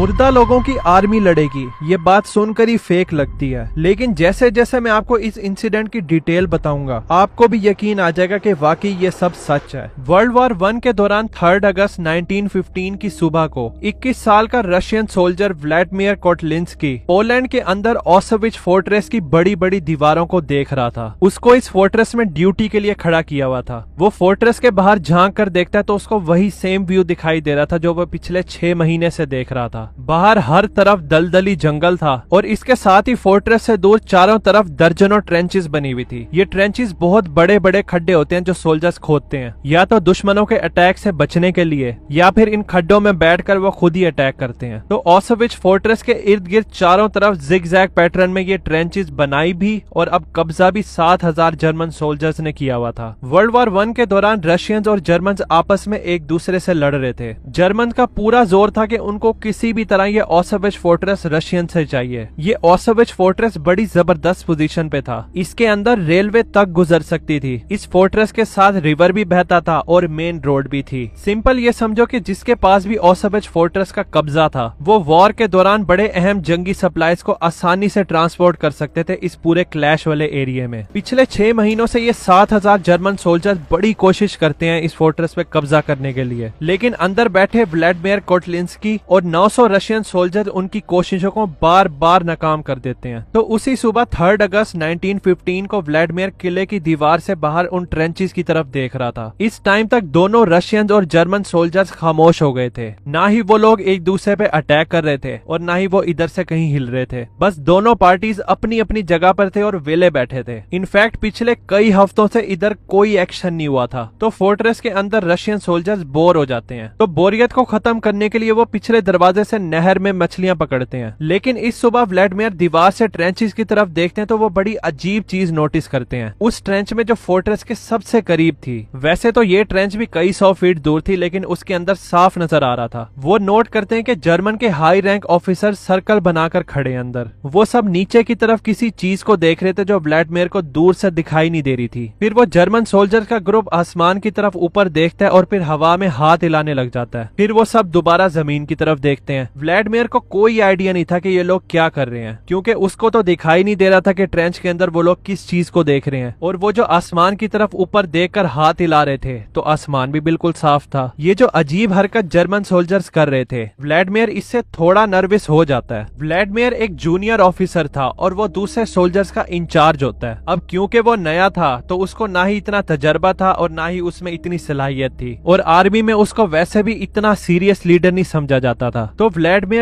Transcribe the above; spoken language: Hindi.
मुर्दा लोगों की आर्मी लड़ेगी, ये बात सुनकर ही फेक लगती है, लेकिन जैसे जैसे मैं आपको इस इंसिडेंट की डिटेल बताऊंगा आपको भी यकीन आ जाएगा कि वाकई ये सब सच है। वर्ल्ड वॉर 1 के दौरान 3 अगस्त 1915 की सुबह को 21 साल का रशियन सोल्जर व्लादिमीर कोटलिंस्की पोलैंड के अंदर ऑसविच फोर्ट्रेस की बड़ी बड़ी दीवारों को देख रहा था। उसको इस फोर्ट्रेस में ड्यूटी के लिए खड़ा किया हुआ था। वो फोर्ट्रेस के बाहर झांक कर देखता है तो उसको वही सेम व्यू दिखाई दे रहा था जो वो पिछले 6 महीने से देख रहा था। बाहर हर तरफ दलदली जंगल था और इसके साथ ही फोर्ट्रेस से दूर चारों तरफ दर्जनों ट्रेंचेस बनी हुई थी। ये ट्रेंचेस बहुत बड़े बड़े खड्डे होते हैं जो सोल्जर्स खोदते हैं, या तो दुश्मनों के अटैक से बचने के लिए या फिर इन खड्डों में बैठकर वो खुद ही अटैक करते हैं। तो ऑसविच फोर्ट्रेस के इर्द गिर्द चारों तरफ जिगजैग पैटर्न में ये ट्रेंचेस बनाई भी और अब कब्जा भी 7,000 जर्मन सोल्जर्स ने किया हुआ था। वर्ल्ड वॉर 1 के दौरान रशियंस और जर्मन्स आपस में एक दूसरे से लड़ रहे थे। जर्मन का पूरा जोर था कि उनको किसी भी तरह ये ऑसविच फोर्ट्रेस रशियन से चाहिए। ये ऑसविच फोर्ट्रेस बड़ी जबरदस्त पोजीशन पे था। इसके अंदर रेलवे तक गुजर सकती थी। इस फोर्ट्रेस के साथ रिवर भी बहता था और मेन रोड भी थी। सिंपल ये समझो कि जिसके पास भी ऑसविच फोर्ट्रेस का कब्जा था वो वॉर के दौरान बड़े अहम जंगी सप्लाईज को आसानी से ट्रांसपोर्ट कर सकते थे इस पूरे क्लैश वाले एरिया में। पिछले 6 महीनों से ये 7,000 जर्मन सोल्जर्स बड़ी कोशिश करते हैं इस फोर्ट्रेस पे कब्जा करने के लिए, लेकिन अंदर बैठे व्लादिमीर कोटलिंस्की और 900 रशियन सोल्जर उनकी कोशिशों को बार बार नाकाम कर देते हैं। तो उसी सुबह 3 अगस्त 1915 को व्लादिमीर किले की दीवार से बाहर उन ट्रेंचेस की तरफ देख रहा था। इस टाइम तक दोनों रशियन और जर्मन सोल्जर्स खामोश हो गए थे। ना ही वो लोग एक दूसरे पे अटैक कर रहे थे और ना ही वो इधर से कहीं हिल रहे थे। बस दोनों पार्टीज अपनी अपनी जगह पर थे और वेले बैठे थे। इनफैक्ट पिछले कई हफ्तों से इधर कोई एक्शन नहीं हुआ था। तो फोर्ट्रेस के अंदर रशियन सोल्जर्स बोर हो जाते हैं, तो बोरियत को खत्म करने के लिए वो पिछले दरवाजे से नहर में मछलियां पकड़ते हैं। लेकिन इस सुबह व्लादिमीर दीवार से ट्रेंचेस की तरफ देखते हैं तो वो बड़ी अजीब चीज नोटिस करते हैं। उस ट्रेंच में जो फोर्ट्रेस के सबसे करीब थी, वैसे तो ये ट्रेंच भी कई 100 फीट दूर थी, लेकिन उसके अंदर साफ नजर आ रहा था। वो नोट करते हैं कि जर्मन के हाई रैंक ऑफिसर सर्कल बनाकर खड़े अंदर। वो सब नीचे की तरफ किसी चीज को देख रहे थे जो व्लादिमीर को दूर से दिखाई नहीं दे रही थी। फिर वो जर्मन सोल्जर का ग्रुप आसमान की तरफ ऊपर देखता है और फिर हवा में हाथ हिलाने लग जाता है। फिर वो सब दोबारा जमीन की तरफ देखते हैं। व्लादिमीर को कोई आइडिया नहीं था कि ये लोग क्या कर रहे हैं, क्योंकि उसको तो दिखाई नहीं दे रहा था कि ट्रेंच के अंदर वो लोग किस चीज को देख रहे हैं। और वो जो आसमान की तरफ ऊपर देखकर हाथ हिला रहे थे तो आसमान भी बिल्कुल साफ था। ये जो अजीब हरकत जर्मन सोल्जर्स कर रहे थे, व्लादिमीर इससे थोड़ा नर्वस हो जाता है। व्लादिमीर एक जूनियर ऑफिसर था और वो दूसरे सोल्जर्स का इंचार्ज होता है। अब क्योंकि वो नया था तो उसको ना ही इतना तजर्बा था और ना ही उसमें इतनी सलाहियत थी, और आर्मी में उसको वैसे भी इतना सीरियस लीडर नहीं समझा जाता था। तो व्लादिमीर